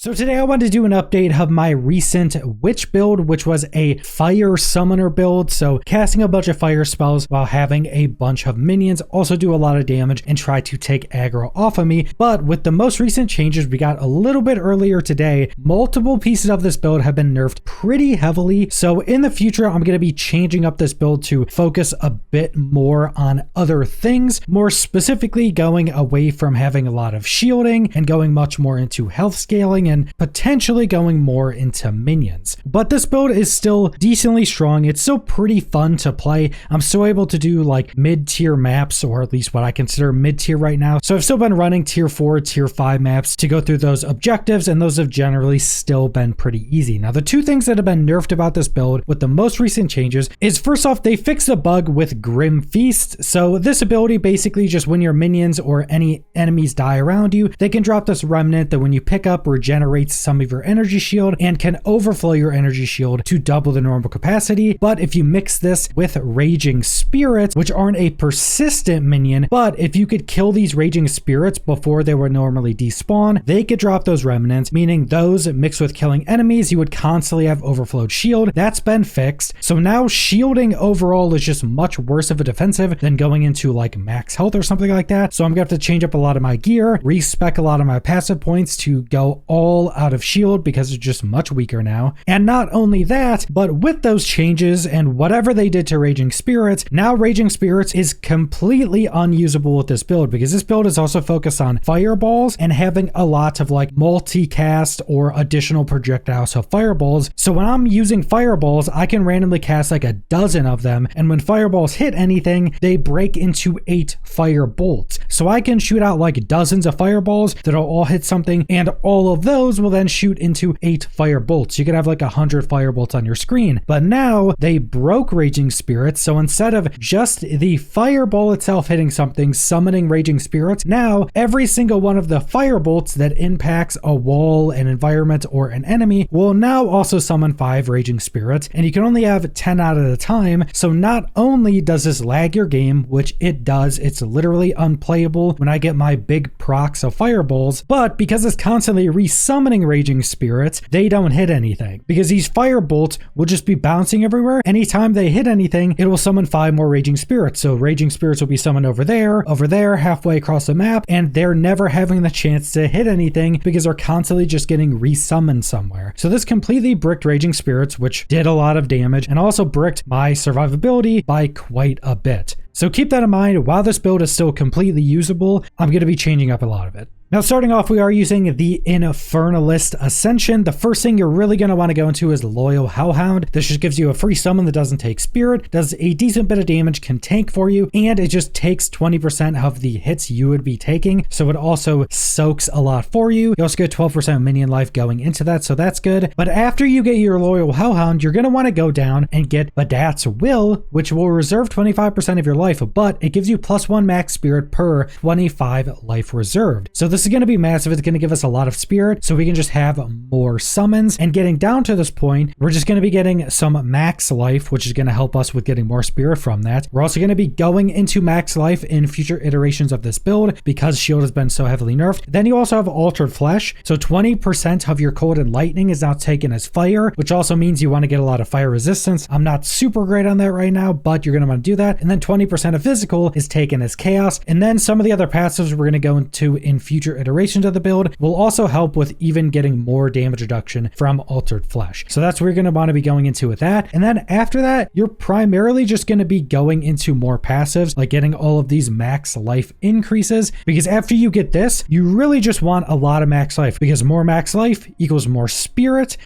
So today I wanted to do an update of my recent witch build, which was a fire summoner build. So casting a bunch of fire spells while having a bunch of minions also do a lot of damage and try to take aggro off of me. But with the most recent changes we got a little bit earlier today, multiple pieces of this build have been nerfed pretty heavily. So in the future, I'm going to be changing up this build to focus a bit more on other things, more specifically going away from having a lot of shielding and going much more into health scaling and potentially going more into minions. But this build is still decently strong. It's still pretty fun to play. I'm still able to do like mid-tier maps, or at least what I consider mid-tier right now. So I've still been running tier 4, tier 5 maps to go through those objectives, and those have generally still been pretty easy. Now, the two things that have been nerfed about this build with the most recent changes is, first off, they fixed a bug with Grim Feast. So this ability basically just when your minions or any enemies die around you, they can drop this remnant that when you pick up regenerates some of your energy shield and can overflow your energy shield to double the normal capacity. But if you mix this with Raging Spirits, which aren't a persistent minion, but if you could kill these Raging Spirits before they would normally despawn, they could drop those remnants, meaning those mixed with killing enemies, you would constantly have overflowed shield. That's been fixed. So now shielding overall is just much worse of a defensive than going into like max health or something like that. So I'm gonna have to change up a lot of my gear, respec a lot of my passive points to go all out of shield because it's just much weaker now. And not only that, but with those changes and whatever they did to Raging Spirits, now Raging Spirits is completely unusable with this build because this build is also focused on fireballs and having a lot of like multicast or additional projectiles, so fireballs. So when I'm using fireballs, I can randomly cast like a dozen of them, and when fireballs hit anything, they break into 8 fire bolts. So I can shoot out like dozens of fireballs that'll all hit something, and all of those will then shoot into 8 fire bolts. You could have like 100 fire bolts on your screen. But now they broke Raging Spirits, so instead of just the fireball itself hitting something, summoning Raging Spirits, now every single one of the fire bolts that impacts a wall, an environment, or an enemy will now also summon 5 Raging Spirits, and you can only have 10 out at a time. So not only does this lag your game, which it does, it's literally unplayable when I get my big procs of fireballs, but because it's constantly summoning Raging Spirits, they don't hit anything because these fire bolts will just be bouncing everywhere. Anytime they hit anything, it will summon 5 more Raging Spirits. So Raging Spirits will be summoned over there, halfway across the map, and they're never having the chance to hit anything because they're constantly just getting resummoned somewhere. So this completely bricked Raging Spirits, which did a lot of damage, and also bricked my survivability by quite a bit. So keep that in mind. While this build is still completely usable, I'm going to be changing up a lot of it. Now, starting off, we are using the Infernalist Ascension. The first thing you're really going to want to go into is Loyal Hellhound. This just gives you a free summon that doesn't take spirit, does a decent bit of damage, can tank for you, and it just takes 20% of the hits you would be taking. So it also soaks a lot for you. You also get 12% minion life going into that, so that's good. But after you get your Loyal Hellhound, you're going to want to go down and get Badat's Will, which will reserve 25% of your life, but it gives you +1 max spirit per 25 life reserved. So this is going to be massive. It's going to give us a lot of spirit so we can just have more summons. And getting down to this point, we're just going to be getting some max life, which is going to help us with getting more spirit from that. We're also going to be going into max life in future iterations of this build because shield has been so heavily nerfed. Then you also have Altered Flesh. So 20% of your cold and lightning is now taken as fire, which also means you want to get a lot of fire resistance. I'm not super great on that right now, but you're going to want to do that. And then 20% of physical is taken as chaos. And then some of the other passives we're going to go into in future iterations of the build will also help with even getting more damage reduction from Altered Flesh. So that's where you're going to want to be going into with that. And then after that, you're primarily just going to be going into more passives, like getting all of these max life increases, because after you get this, you really just want a lot of max life, because more max life equals more spirit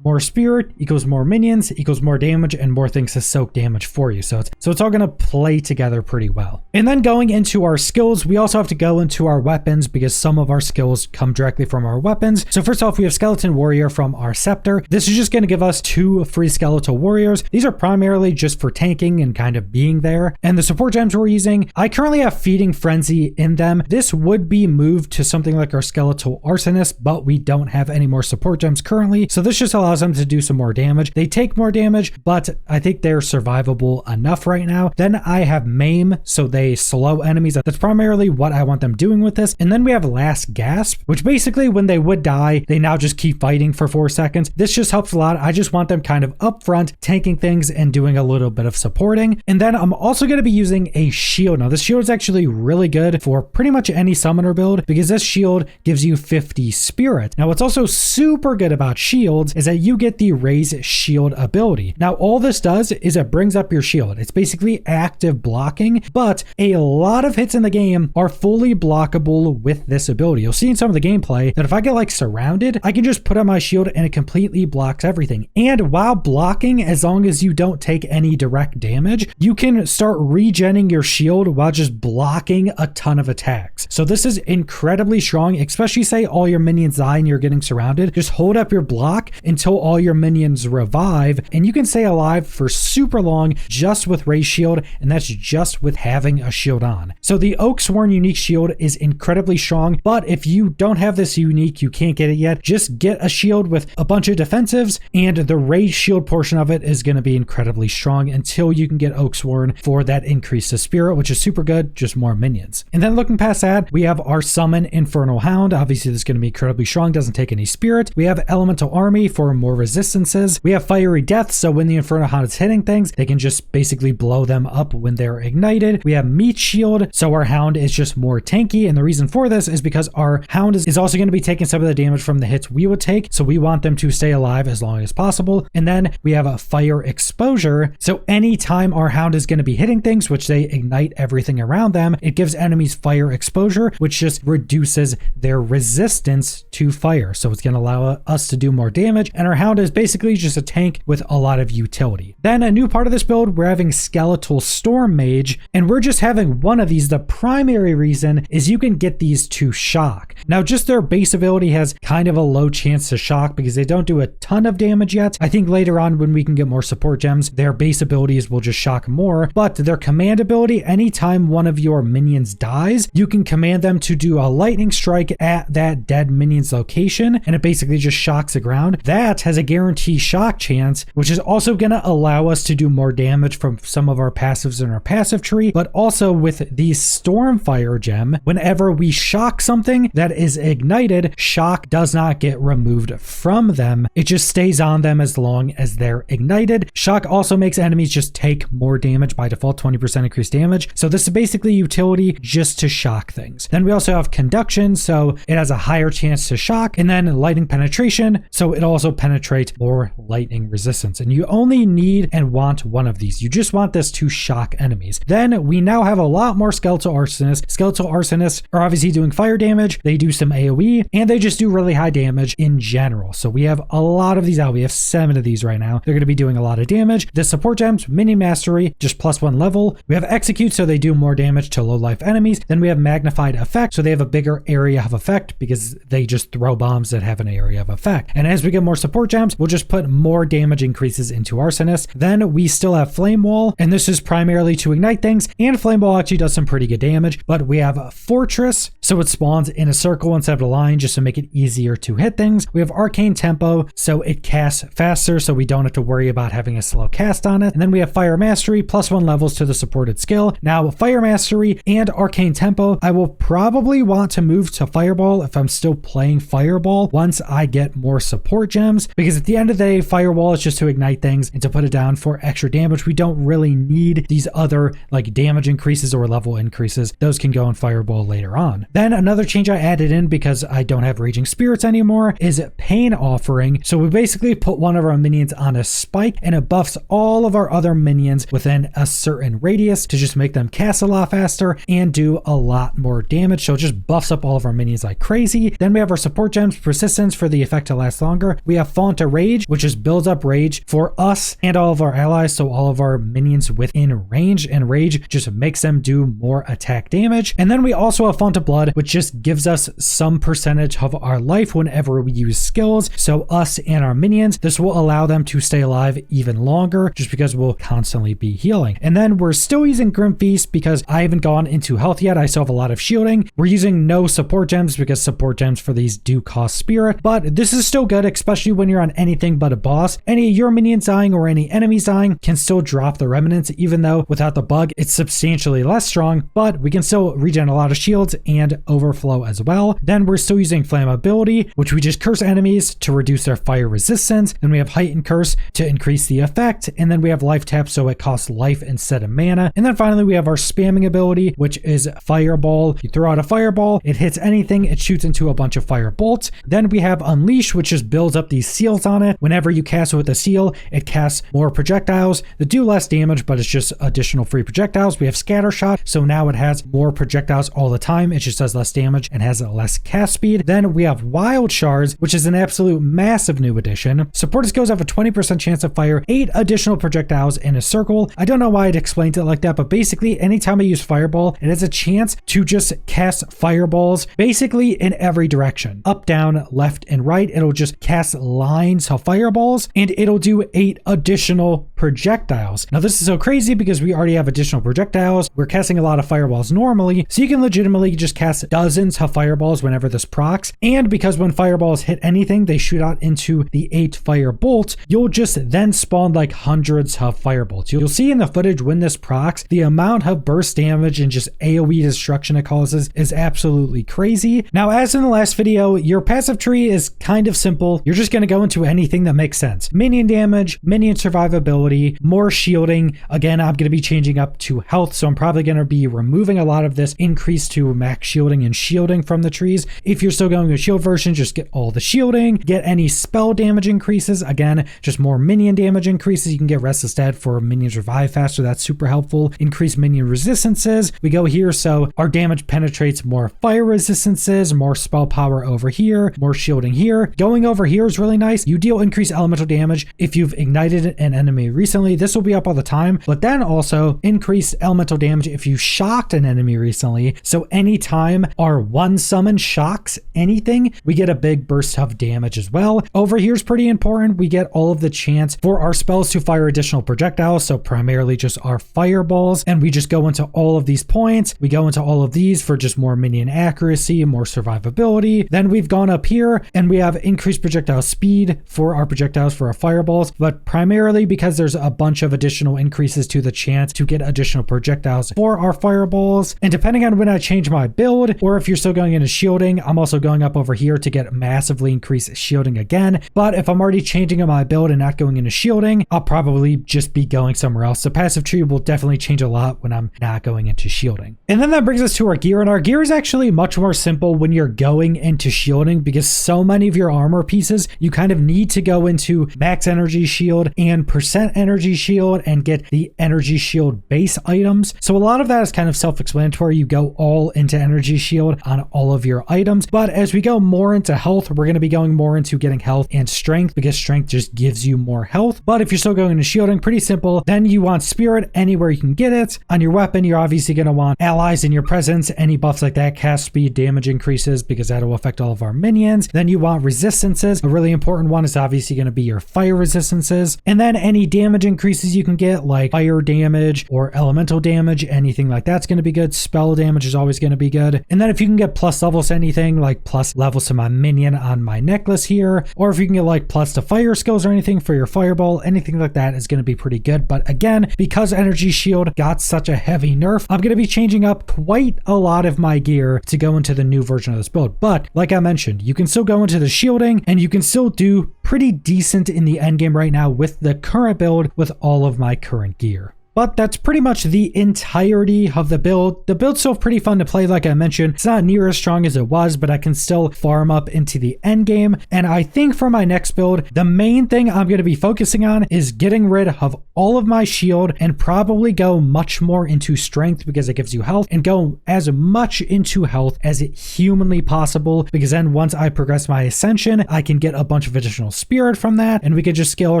equals more minions equals more damage and more things to soak damage for you. So it's all going to play together pretty well. And then going into our skills, we also have to go into our weapons because some of our skills come directly from our weapons. So first off, we have Skeleton Warrior from our Scepter. This is just going to give us 2 free Skeletal Warriors. These are primarily just for tanking and kind of being there. And the support gems we're using, I currently have Feeding Frenzy in them. This would be moved to something like our Skeletal Arsonist, but we don't have any more support gems currently. So this just allows them to do some more damage. They take more damage, but I think they're survivable enough right now. Then I have Maim aim, so they slow enemies. That's primarily what I want them doing with this. And then we have Last Gasp, which basically when they would die, they now just keep fighting for 4 seconds. This just helps a lot. I just want them kind of up front, tanking things and doing a little bit of supporting. And then I'm also going to be using a shield. Now this shield is actually really good for pretty much any summoner build because this shield gives you 50 spirit. Now what's also super good about shields is that you get the raise shield ability. Now all this does is it brings up your shield. It's basically active blocking, but a lot of hits in the game are fully blockable with this ability. You'll see in some of the gameplay that if I get like surrounded, I can just put on my shield and it completely blocks everything. And while blocking, as long as you don't take any direct damage, you can start regenning your shield while just blocking a ton of attacks. So this is incredibly strong, especially say all your minions die and you're getting surrounded. Just hold up your block until all your minions revive and you can stay alive for super long just with raise shield, and that's just with having a shield on. So the Oaksworn unique shield is incredibly strong, but if you don't have this unique, you can't get it yet, just get a shield with a bunch of defensives and the raise shield portion of it is going to be incredibly strong until you can get Oaksworn for that increase to spirit, which is super good, just more minions. And then looking past that, we have our summon Infernal Hound. Obviously this is going to be incredibly strong, doesn't take any spirit. We have Elemental Army for more resistances. We have Fiery Death, so when the Infernal Hound is hitting things, they can just basically blow them up when they're ignited. We have Meat Shield, so our Hound is just more tanky, and the reason for this is because our Hound is also going to be taking some of the damage from the hits we would take, so we want them to stay alive as long as possible. And then we have a Fire Exposure, so anytime our Hound is going to be hitting things, which they ignite everything around them, it gives enemies fire exposure, which just reduces their resistance to fire, so it's going to allow us to do more damage, and our Hound is basically just a tank with a lot of utility. Then a new part of this build, we're having Skeletal Storm Mage, and we're just having one of these. The primary reason is you can get these to shock. Now just their base ability has kind of a low chance to shock because they don't do a ton of damage yet. I think later on when we can get more support gems, their base abilities will just shock more, but their command ability, anytime one of your minions dies, you can command them to do a lightning strike at that dead minion's location, and it basically just shocks the ground. That has a guaranteed shock chance, which is also going to allow us to do more damage from some of our passives in our passive tree, but also with the Stormfire gem, whenever we shock something that is ignited, shock does not get removed from them. It just stays on them as long as they're ignited. Shock also makes enemies just take more damage by default, 20% increased damage. So this is basically utility just to shock things. Then we also have Conduction, so it has a higher chance to shock, and then Lightning Penetration, so it also penetrates more lightning resistance. And you only need and want one of these. You just want this to shock enemies. Then we now have a lot more Skeletal Arsonists. Skeletal Arsonists are obviously doing fire damage, they do some AoE, and they just do really high damage in general. So we have a lot of these out. We have 7 of these right now. They're going to be doing a lot of damage. The support gems, Minion Mastery, just +1 level. We have Execute, so they do more damage to low life enemies. Then we have Magnified Effect, so they have a bigger area of effect because they just throw bombs that have an area of effect. And as we get more support gems, we'll just put more damage increases into Arsonist. Then we still have Flame Wall, and this is primarily to ignite things, and Flame Wall actually does some pretty good damage. But we have Fortress, so it spawns in a circle instead of a line just to make it easier to hit things. We have Arcane Tempo, so it casts faster, so we don't have to worry about having a slow cast on it. And then we have Fire Mastery, +1 levels to the supported skill. Now Fire Mastery and Arcane Tempo, I will probably want to move to Fireball if I'm still playing Fireball once I get more support gems, because at the end of the day, Firewall is just to ignite things and to put it down for extra damage. We don't really need these other like damage increases or level increases. Those can go in Fireball later on. Then another change I added in because I don't have Raging Spirits anymore is Pain Offering. So we basically put one of our minions on a spike and it buffs all of our other minions within a certain radius to just make them cast a lot faster and do a lot more damage. So it just buffs up all of our minions like crazy. Then we have our support gems, Persistence for the effect to last longer. We have Font of Rage, which just builds up rage for us and all of our allies, so all of our minions within range, and rage just makes them do more attack damage. And then we also have Font of Blood, which just gives us some percentage of our life whenever we use skills. So us and our minions, this will allow them to stay alive even longer just because we'll constantly be healing. And then we're still using Grim Feast because I haven't gone into health yet. I still have a lot of shielding. We're using no support gems because support gems for these do cost spirit, but this is still good, especially when you're on anything but a boss. Any of your minions dying or any enemies dying can still drop the remnants, even though without the bug, slug, it's substantially less strong, but we can still regen a lot of shields and overflow as well. Then we're still using flammability, which we just curse enemies to reduce their fire resistance. Then we have heightened curse to increase the effect. And then we have life tap, so it costs life instead of mana. And then finally we have our spamming ability, which is fireball. You throw out a fireball, it hits anything, it shoots into a bunch of fire bolts. Then we have unleash, which just builds up these seals on it. Whenever you cast it with a seal, it casts more projectiles that do less damage, but it's just additional free projectiles. We have scatter shot, so now it has more projectiles all the time. It just does less damage and has less cast speed. Then we have wild shards, which is an absolute massive new addition. Supported skills have a 20% chance to fire 8 additional projectiles in a circle. I don't know why it explained it like that, but basically anytime I use fireball, it has a chance to just cast fireballs basically in every direction. Up, down, left, and right. It'll just cast lines of fireballs and it'll do 8 additional projectiles. Now this is so crazy because we already have additional projectiles. We're casting a lot of fireballs normally, so you can legitimately just cast dozens of fireballs whenever this procs. And because when fireballs hit anything, they shoot out into the 8 fire bolts, you'll just then spawn like hundreds of fire bolts. You'll see in the footage when this procs, the amount of burst damage and just AoE destruction it causes is absolutely crazy. Now, as in the last video, your passive tree is kind of simple. You're just going to go into anything that makes sense. Minion damage, minion survivability, more shielding. Again, I'm going to be changing up to health, so I'm probably going to be removing a lot of this increase to max shielding and shielding from the trees. If you're still going with shield version, just get all the shielding, get any spell damage increases. Again, just more minion damage increases. You can get Restless Dead for minions revive faster. That's super helpful. Increase minion resistances. We go here, so our damage penetrates more fire resistances, more spell power over here, more shielding here. Going over here is really nice. You deal increased elemental damage if you've ignited an enemy recently. This will be up all the time, but then also increased elemental damage if you shocked an enemy recently. So anytime our one summon shocks anything, we get a big burst of damage as well. Over here is pretty important. We get all of the chance for our spells to fire additional projectiles, so primarily just our fireballs, and we just go into all of these points. We go into all of these for just more minion accuracy, more survivability. Then we've gone up here and we have increased projectile speed for our projectiles for our fireballs, but primarily because there's a bunch of additional increases to the chance to get additional projectiles for our fireballs. And depending on when I change my build, or if you're still going into shielding, I'm also going up over here to get massively increased shielding again. But if I'm already changing my build and not going into shielding, I'll probably just be going somewhere else. The passive tree will definitely change a lot when I'm not going into shielding. And then that brings us to our gear, and our gear is actually much more simple when you're going into shielding because so many of your armor pieces, you kind of need to go into max energy shield and percent energy shield and get the energy shield base items. So a lot of that is kind of self-explanatory. You go all into energy shield on all of your items. But as we go more into health, we're going to be going more into getting health and strength because strength just gives you more health. But if you're still going into shielding, pretty simple. Then you want spirit anywhere you can get it. On your weapon, you're obviously going to want allies in your presence. Any buffs like that, cast speed, damage increases because that will affect all of our minions. Then you want resistances. A really important one is obviously going to be your fire resistances. And then any damage increases you can get like fire damage or elemental damage, anything like that's going to be good. Spell damage is always going to be good. And then if you can get plus levels to anything, like plus levels to my minion on my necklace here, or if you can get like plus to fire skills or anything for your fireball, anything like that is going to be pretty good. But again, because energy shield got such a heavy nerf, I'm going to be changing up quite a lot of my gear to go into the new version of this build. But like I mentioned, you can still go into the shielding and you can still do pretty decent in the end game right now with the current build with all of my current gear. But that's pretty much the entirety of the build. The build's still pretty fun to play, like I mentioned. It's not near as strong as it was, but I can still farm up into the end game. And I think for my next build, the main thing I'm going to be focusing on is getting rid of all of my shield and probably go much more into strength because it gives you health, and go as much into health as it humanly possible, because then once I progress my ascension, I can get a bunch of additional spirit from that, and we can just scale our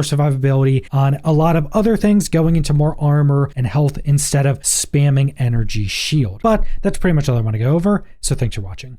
survivability on a lot of other things, going into more armor and health instead of spamming energy shield. But that's pretty much all I want to go over, so thanks for watching.